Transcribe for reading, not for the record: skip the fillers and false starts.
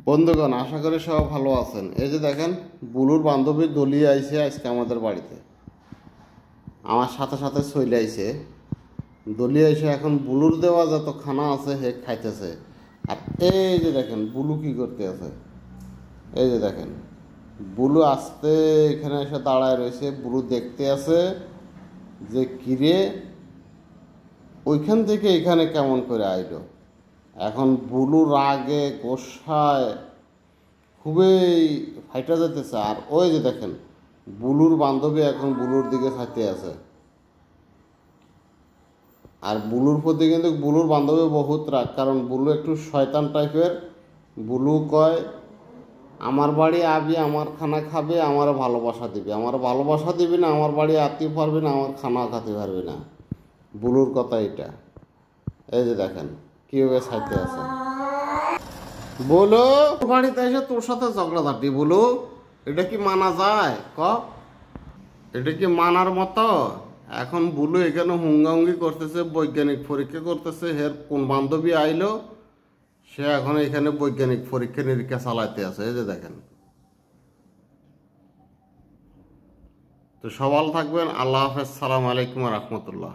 বন্ধুগণ, আশা করি সব ভালো আছেন। এই যে দেখেন, বুলুর বান্ধবী দলি আইছে আজকে আমাদের বাড়িতে, আমার সাথে সাথে চলে আইছে। দলি আইসে এখন বুলুর দেওয়া যত খানা আছে হে খাইতেছে। আর এই যে দেখেন বুলু কি করতে আছে। এই যে দেখেন বুলু আস্তে এখানে এসে দাঁড়ায় রয়েছে। বুলু দেখতে আছে যে কিরে ওইখান থেকে এখানে কেমন করে আইলো। এখন বুলু রাগে গোসায় খুবই ফাইটা যেতেছে। আর ওই যে দেখেন বুলুর বান্ধবী এখন বুলুর দিকে খাইতে আছে। আর বুলুর প্রতি কিন্তু বুলুর বান্ধবী বহুত রাগ, কারণ বুলু একটু শয়তান টাইপের। বুলু কয় আমার বাড়ি আবি, আমার খানা খাবে, আমার ভালোবাসা দিবি, আমার ভালোবাসা দিবি না, আমার বাড়ি আত্মীয় পারবি না, আমার খানা খাতে পারবি না। বুলুর কথা এটা। এই যে দেখেন কীভাবে খাইতে আছে। বলো বাড়িতে এসে তোর সাথে ঝগড়াঝাটি, বলো এটা কি মানা যায়? এটা কি মানার মতো? এখন বুলু এখানে হুঙ্গাহুঙ্গি করতেছে, বৈজ্ঞানিক পরীক্ষা করতেছে। হের কোন বান্ধবী আইলো, সে এখন এখানে বৈজ্ঞানিক পরীক্ষা নিরীক্ষা চালাইতে আছে। এই যে দেখেন। তো সবাই থাকবেন। আল্লাহ হাফেজ। সালাম আলাইকুম রহমতুল্লাহ।